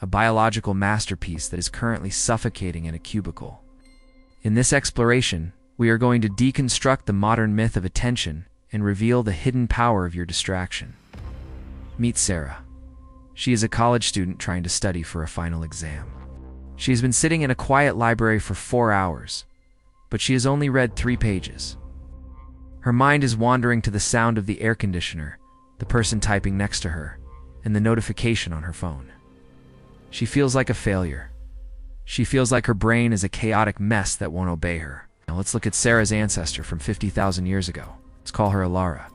a biological masterpiece that is currently suffocating in a cubicle. In this exploration, we are going to deconstruct the modern myth of attention and reveal the hidden power of your distraction. Meet Sarah. She is a college student trying to study for a final exam. She has been sitting in a quiet library for 4 hours, but she has only read 3 pages. Her mind is wandering to the sound of the air conditioner, the person typing next to her, and the notification on her phone. She feels like a failure. She feels like her brain is a chaotic mess that won't obey her. Now let's look at Sarah's ancestor from 50,000 years ago. Let's call her Alara.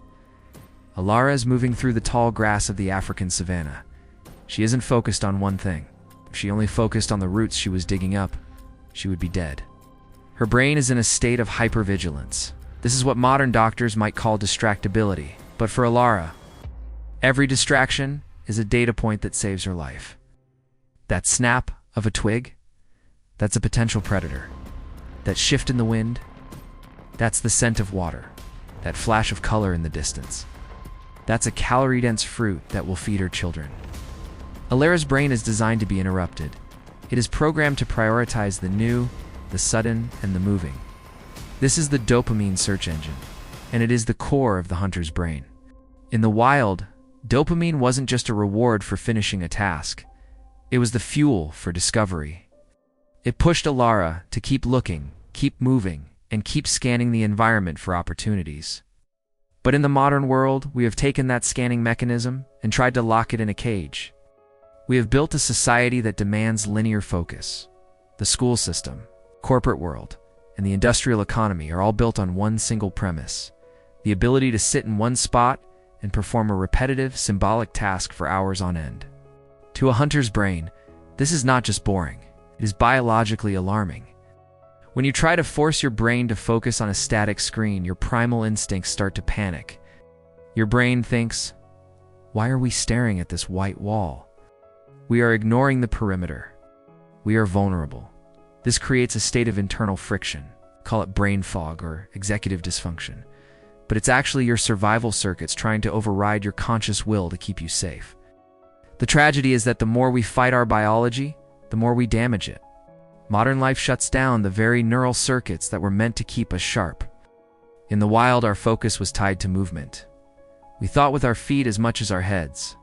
Alara is moving through the tall grass of the African savanna. She isn't focused on one thing. If she only focused on the roots she was digging up, she would be dead. Her brain is in a state of hypervigilance. This is what modern doctors might call distractibility. But for Alara, every distraction is a data point that saves her life. That snap of a twig, that's a potential predator. That shift in the wind, that's the scent of water. That flash of color in the distance, that's a calorie-dense fruit that will feed her children. Alara's brain is designed to be interrupted. It is programmed to prioritize the new, the sudden, and the moving. This is the dopamine search engine, and it is the core of the hunter's brain. In the wild, dopamine wasn't just a reward for finishing a task. It was the fuel for discovery. It pushed Alara to keep looking, keep moving, and keep scanning the environment for opportunities. But in the modern world, we have taken that scanning mechanism and tried to lock it in a cage. We have built a society that demands linear focus. The school system, corporate world, and the industrial economy are all built on one single premise: the ability to sit in one spot and perform a repetitive, symbolic task for hours on end. To a hunter's brain, this is not just boring, it is biologically alarming. When you try to force your brain to focus on a static screen, your primal instincts start to panic. Your brain thinks, "Why are we staring at this white wall?" We are ignoring the perimeter. We are vulnerable. This creates a state of internal friction. Call it brain fog or executive dysfunction. But it's actually your survival circuits trying to override your conscious will to keep you safe. The tragedy is that the more we fight our biology, the more we damage it. Modern life shuts down the very neural circuits that were meant to keep us sharp. In the wild, our focus was tied to movement. We thought with our feet as much as our heads.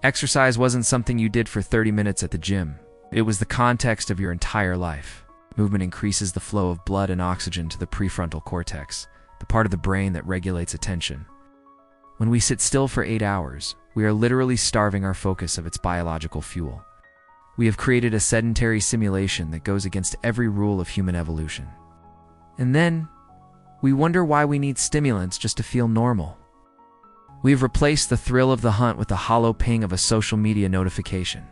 Exercise wasn't something you did for 30 minutes at the gym. It was the context of your entire life. Movement increases the flow of blood and oxygen to the prefrontal cortex, the part of the brain that regulates attention. When we sit still for 8 hours, we are literally starving our focus of its biological fuel. We have created a sedentary simulation that goes against every rule of human evolution. And then, we wonder why we need stimulants just to feel normal. We've replaced the thrill of the hunt with the hollow ping of a social media notification.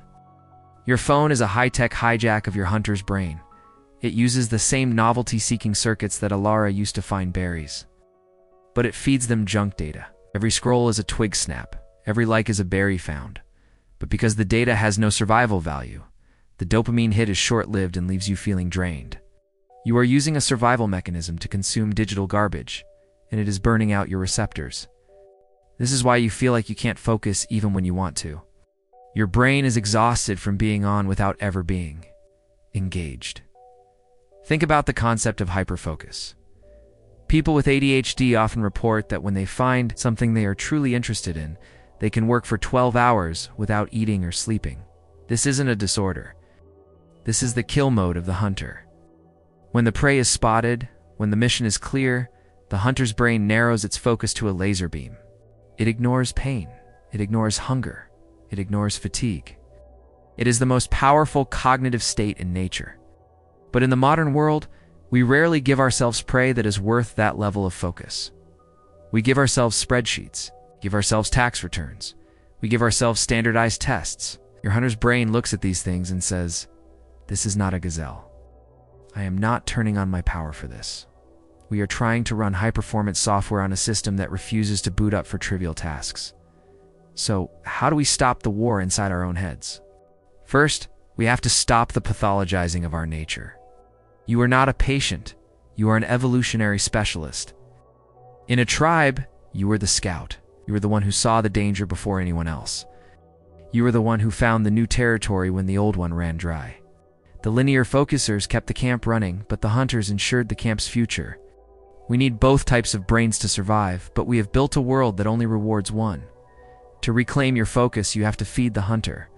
Your phone is a high-tech hijack of your hunter's brain. It uses the same novelty-seeking circuits that Alara used to find berries. But it feeds them junk data. Every scroll is a twig snap. Every like is a berry found. But because the data has no survival value, the dopamine hit is short-lived and leaves you feeling drained. You are using a survival mechanism to consume digital garbage, and it is burning out your receptors. This is why you feel like you can't focus even when you want to. Your brain is exhausted from being on without ever being engaged. Think about the concept of hyperfocus. People with ADHD often report that when they find something they are truly interested in, they can work for 12 hours without eating or sleeping. This isn't a disorder. This is the kill mode of the hunter. When the prey is spotted, when the mission is clear, the hunter's brain narrows its focus to a laser beam. It ignores pain. It ignores hunger. It ignores fatigue. It is the most powerful cognitive state in nature. But in the modern world, we rarely give ourselves prey that is worth that level of focus. We give ourselves spreadsheets, give ourselves tax returns. We give ourselves standardized tests. Your hunter's brain looks at these things and says, "This is not a gazelle. I am not turning on my power for this." We are trying to run high-performance software on a system that refuses to boot up for trivial tasks. So, how do we stop the war inside our own heads? First, we have to stop the pathologizing of our nature. You are not a patient. You are an evolutionary specialist. In a tribe, you were the scout. You were the one who saw the danger before anyone else. You were the one who found the new territory when the old one ran dry. The linear focusers kept the camp running, but the hunters ensured the camp's future. We need both types of brains to survive, but we have built a world that only rewards one. To reclaim your focus, you have to feed the hunter.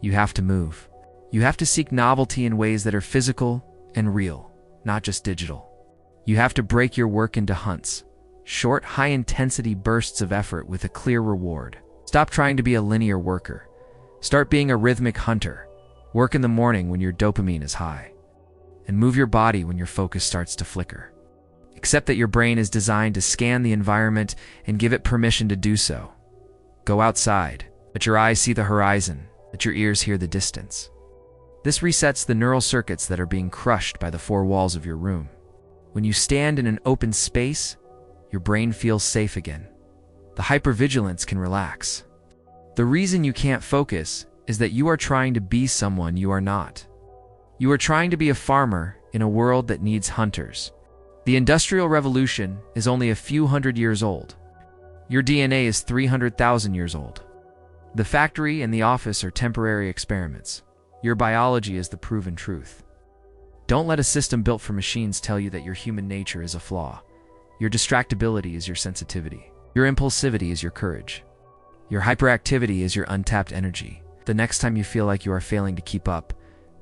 You have to move. You have to seek novelty in ways that are physical and real, not just digital. You have to break your work into hunts, short, high-intensity bursts of effort with a clear reward. Stop trying to be a linear worker. Start being a rhythmic hunter. Work in the morning when your dopamine is high, and move your body when your focus starts to flicker. Accept that your brain is designed to scan the environment and give it permission to do so. Go outside. Let your eyes see the horizon. Let your ears hear the distance. This resets the neural circuits that are being crushed by the four walls of your room. When you stand in an open space, your brain feels safe again. The hypervigilance can relax. The reason you can't focus is that you are trying to be someone you are not. You are trying to be a farmer in a world that needs hunters. The Industrial Revolution is only a few hundred years old. Your DNA is 300,000 years old. The factory and the office are temporary experiments. Your biology is the proven truth. Don't let a system built for machines tell you that your human nature is a flaw. Your distractibility is your sensitivity. Your impulsivity is your courage. Your hyperactivity is your untapped energy. The next time you feel like you are failing to keep up,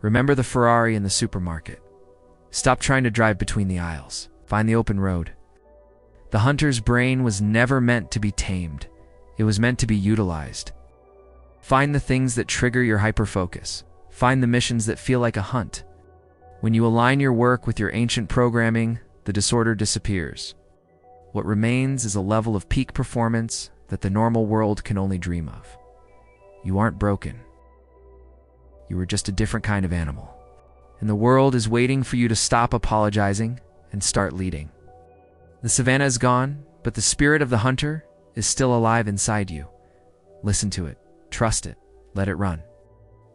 remember the Ferrari in the supermarket. Stop trying to drive between the aisles. Find the open road. The hunter's brain was never meant to be tamed. It was meant to be utilized. Find the things that trigger your hyperfocus. Find the missions that feel like a hunt. When you align your work with your ancient programming, the disorder disappears. What remains is a level of peak performance that the normal world can only dream of. You aren't broken. You are just a different kind of animal. And the world is waiting for you to stop apologizing and start leading. The savanna is gone, but the spirit of the hunter is still alive inside you. Listen to it. Trust it. Let it run.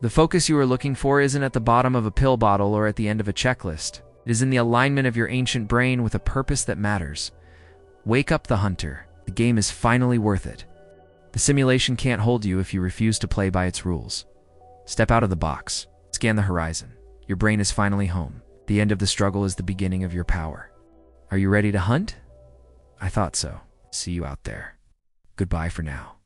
The focus you are looking for isn't at the bottom of a pill bottle or at the end of a checklist. It is in the alignment of your ancient brain with a purpose that matters. Wake up the hunter. The game is finally worth it. The simulation can't hold you if you refuse to play by its rules. Step out of the box. Scan the horizon. Your brain is finally home. The end of the struggle is the beginning of your power. Are you ready to hunt? I thought so. See you out there. Goodbye for now.